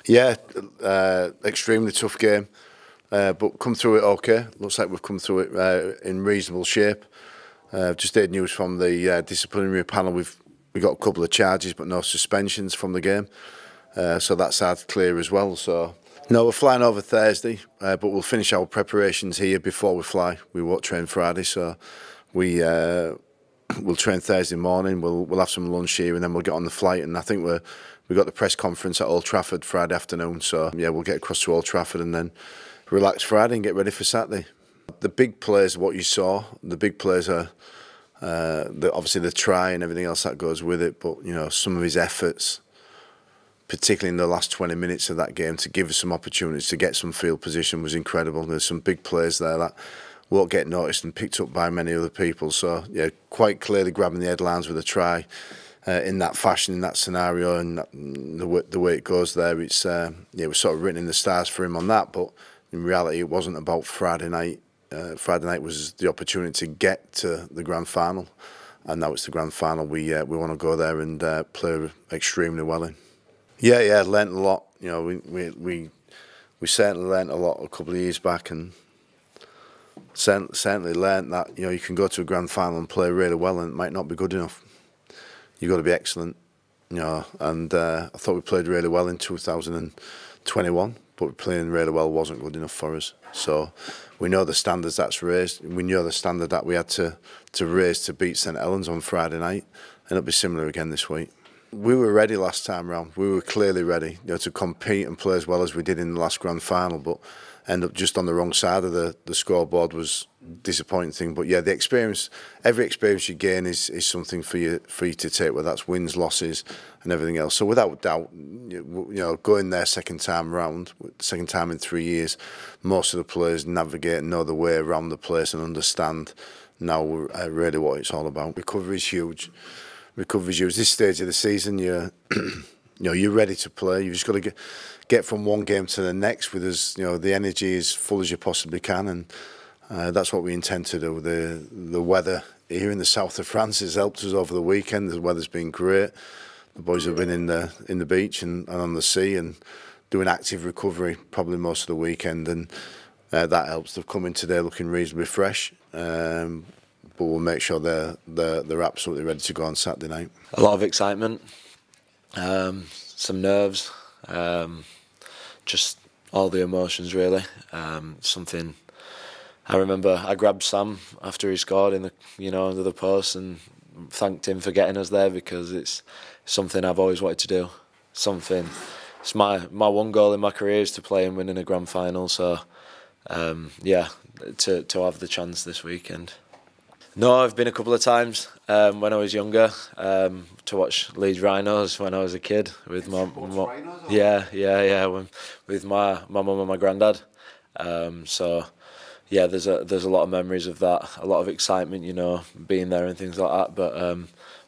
Yeah, extremely tough game, but come through it okay. Looks like we've come through it in reasonable shape. Just heard news from the disciplinary panel. We got a couple of charges, but no suspensions from the game, so that's hard to clear as well. So no, we're flying over Thursday, but we'll finish our preparations here before we fly. We won't train Friday, so we'll train Thursday morning. We'll have some lunch here, and then we'll get on the flight. And I think we've got the press conference at Old Trafford Friday afternoon. So yeah, we'll get across to Old Trafford and then relax Friday and get ready for Saturday. The big players, what you saw, the big players are obviously the try and everything else that goes with it. But you know, some of his efforts, particularly in the last 20 minutes of that game, to give us some opportunities to get some field position was incredible. There's some big players there that won't get noticed and picked up by many other people. So yeah, quite clearly grabbing the headlines with a try in that fashion, in that scenario, and the way it goes there. It's yeah, it was sort of written in the stars for him on that. But in reality, it wasn't about Friday night. Friday night was the opportunity to get to the grand final, and now it's the grand final. We want to go there and play extremely well in. Yeah, learnt a lot. You know, we certainly learnt a lot a couple of years back, and certainly learnt that you can go to a grand final and play really well, and it might not be good enough. You've got to be excellent, And I thought we played really well in 2021, but playing really well wasn't good enough for us. So we know the standards that's raised. We know the standard that we had to raise to beat St Helens on Friday night, and it'll be similar again this week. We were ready last time round. We were clearly ready, to compete and play as well as we did in the last grand final, but end up just on the wrong side of the scoreboard was disappointing thing. But yeah, the experience, every experience you gain is something for you to take, whether that's wins, losses, and everything else. So without doubt, going there second time round, second time in 3 years, most of the players navigate and know the way around the place and understand now really what it's all about. Recovery is huge. Recovery is huge. This stage of the season, you're ready to play. You've just got to get from one game to the next with the energy as full as you possibly can, and that's what we intend to do. The weather here in the south of France has helped us over the weekend. The weather's been great. The boys have been in the beach and on the sea and doing active recovery probably most of the weekend, and that helps. They've come in today looking reasonably fresh. But we'll make sure they're absolutely ready to go on Saturday night. A lot of excitement, some nerves, just all the emotions really. Something I remember. I grabbed Sam after he scored in under the post and thanked him for getting us there, because it's something I've always wanted to do. It's my one goal in my career is to play and win in a grand final. So yeah, to have the chance this weekend. No, I've been a couple of times when I was younger to watch Leeds Rhinos when I was a kid with my with my mum and my granddad. So yeah, there's a lot of memories of that, a lot of excitement, being there and things like that. But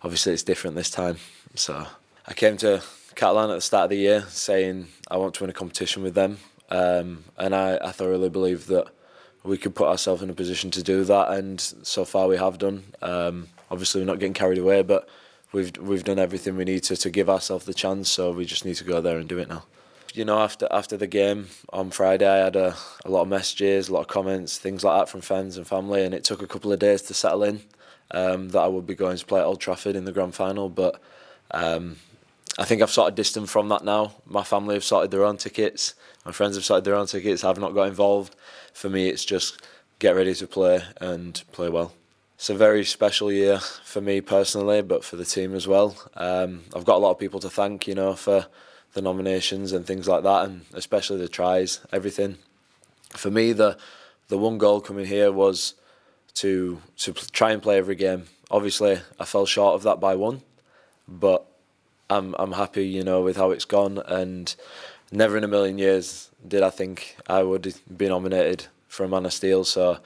obviously it's different this time. So I came to Catalans at the start of the year saying I want to win a competition with them, and I thoroughly believe that we could put ourselves in a position to do that, and so far we have done. Obviously we're not getting carried away, but we've done everything we need to give ourselves the chance, so we just need to go there and do it now. After the game on Friday, I had a lot of messages, a lot of comments, things like that from friends and family, and it took a couple of days to settle in that I would be going to play at Old Trafford in the grand final. But I think I've sort of distanced from that now. My family have sorted their own tickets, my friends have sorted their own tickets, I've not got involved. For me, it's just get ready to play and play well. It's a very special year for me personally, but for the team as well. I've got a lot of people to thank, for the nominations and things like that, and especially the tries, everything. For me, the one goal coming here was to try and play every game. Obviously, I fell short of that by one, but I'm happy, with how it's gone, and never in a million years did I think I would be nominated for a Man of Steel. So,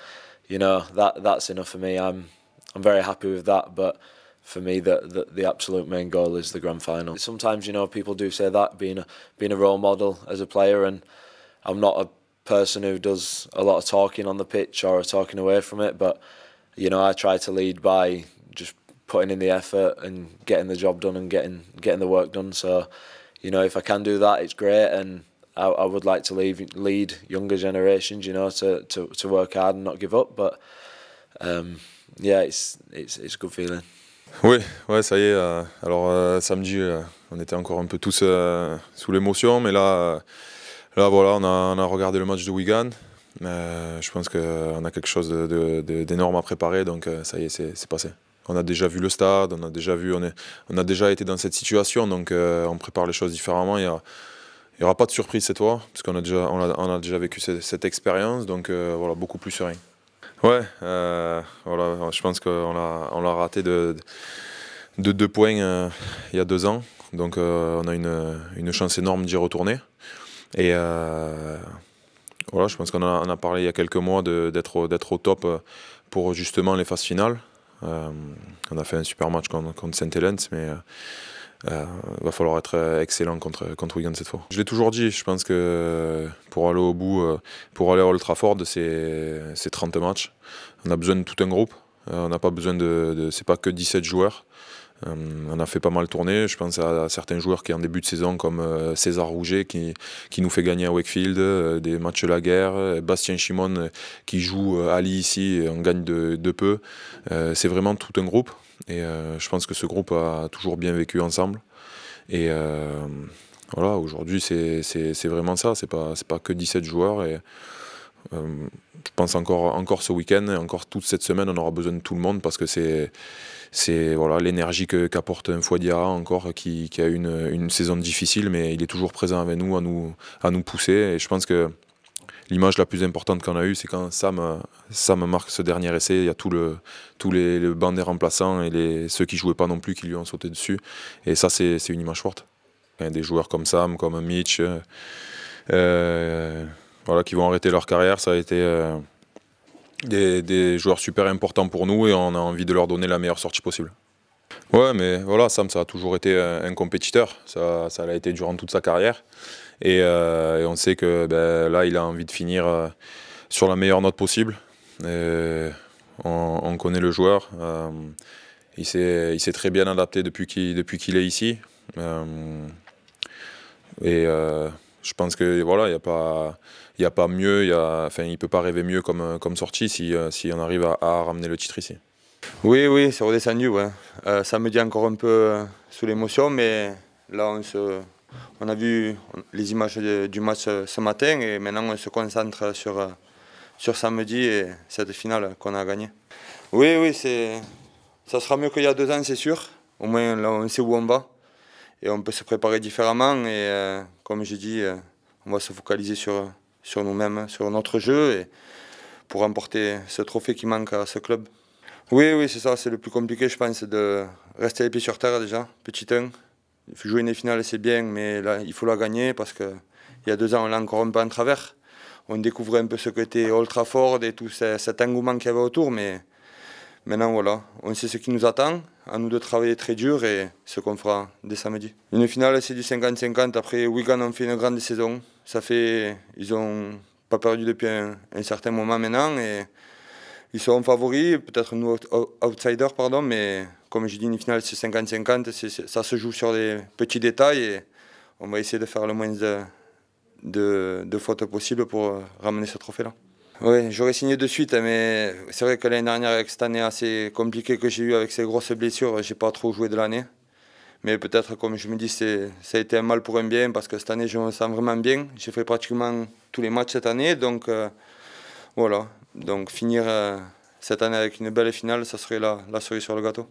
that's enough for me. I'm very happy with that. But for me, the absolute main goal is the grand final. Sometimes, people do say that being a role model as a player, and I'm not a person who does a lot of talking on the pitch or talking away from it. But I try to lead by just putting in the effort and getting the job done and getting the work done. So, you know, if I can do that, it's great, and I would like to lead younger generations, you know, to work hard and not give up. But yeah, it's a good feeling. Oui, ouais, ça y est. Alors samedi, on était encore un peu tous sous l'émotion, mais là voilà, on a regardé le match de Wigan. Je pense qu'on a quelque chose d'énorme à préparer, donc ça y est, c'est passé. On a déjà vu le stade, on a déjà été dans cette situation, donc on prépare les choses différemment. Il y aura pas de surprise cette fois, parce qu'on a déjà vécu cette expérience, donc voilà, beaucoup plus serein. Ouais, voilà, je pense qu'on l'a raté de 2 points il y a 2 ans, donc on a une chance énorme d'y retourner. Et voilà, je pense qu'on a parlé il y a quelques mois d'être au top pour justement les phases finales. On a fait un super match contre Saint-Helens, mais va falloir être excellent contre Wigan cette fois. Je l'ai toujours dit, je pense que pour aller au bout, pour aller à Old Trafford, c'est 30 matchs. On a besoin de tout un groupe. On n'a pas besoin c'est pas que 17 joueurs. On a fait pas mal tourner. Je pense à certains joueurs qui en début de saison, comme César Rouget qui nous fait gagner à Wakefield, des matchs la guerre, Bastien Chimon qui joue Ali ici et on gagne de peu. C'est vraiment tout un groupe et je pense que ce groupe a toujours bien vécu ensemble. Et voilà, aujourd'hui c'est vraiment ça, c'est pas que 17 joueurs. Et je pense encore ce week-end, encore toute cette semaine, on aura besoin de tout le monde parce que c'est voilà, l'énergie qu'apporte un Fouadia encore qui a eu une saison difficile, mais il est toujours présent avec nous, à nous pousser. Et je pense que l'image la plus importante qu'on a eue, c'est quand Sam marque ce dernier essai. Il y a tous les bancs des remplaçants et ceux qui ne jouaient pas non plus qui lui ont sauté dessus. Et ça, c'est une image forte. Il y a des joueurs comme Sam, comme Mitch, voilà, qui vont arrêter leur carrière. Ça a été des joueurs super importants pour nous et on a envie de leur donner la meilleure sortie possible. Ouais, mais voilà, Sam, ça a toujours été un compétiteur. Ça l'a été durant toute sa carrière. Et on sait que là, il a envie de finir sur la meilleure note possible. On connaît le joueur. Il s'est très bien adapté depuis qu'il est ici. Je pense que voilà, il n'y a pas mieux, il ne peut pas rêver mieux comme sortie si on arrive à ramener le titre ici. Oui, c'est redescendu. Ouais. Samedi encore un peu sous l'émotion, mais là on a vu les images du match ce matin et maintenant on se concentre sur samedi et cette finale qu'on a gagnée. Oui, ça sera mieux qu'il y a 2 ans, c'est sûr. Au moins là on sait où on va et on peut se préparer différemment et comme j'ai dit, on va se focaliser sur nous-mêmes, sur notre jeu et pour remporter ce trophée qui manque à ce club. Oui, c'est ça, c'est le plus compliqué je pense, de rester les pieds sur terre déjà, petit 1. Jouer une finale c'est bien, mais là il faut la gagner parce qu'il y a 2 ans on l'a encore un peu en travers. On découvrait un peu ce qu'était Old Trafford et tout cet engouement qu'il y avait autour, mais maintenant voilà, on sait ce qui nous attend, à nous de travailler très dur et ce qu'on fera dès samedi. Une finale c'est du 50-50, après Wigan ont fait une grande saison, ils n'ont pas perdu depuis un certain moment maintenant et ils seront favoris, peut-être nous outsiders, mais comme je dis, une finale c'est 50-50, ça se joue sur des petits détails et on va essayer de faire le moins de fautes possible pour ramener ce trophée-là. Oui, j'aurais signé de suite, mais c'est vrai que l'année dernière, avec cette année assez compliquée que j'ai eue avec ces grosses blessures, j'ai pas trop joué de l'année. Mais peut-être, comme je me dis, ça a été un mal pour un bien, parce que cette année, je me sens vraiment bien. J'ai fait pratiquement tous les matchs cette année, donc voilà. Donc finir cette année avec une belle finale, ça serait la cerise sur le gâteau.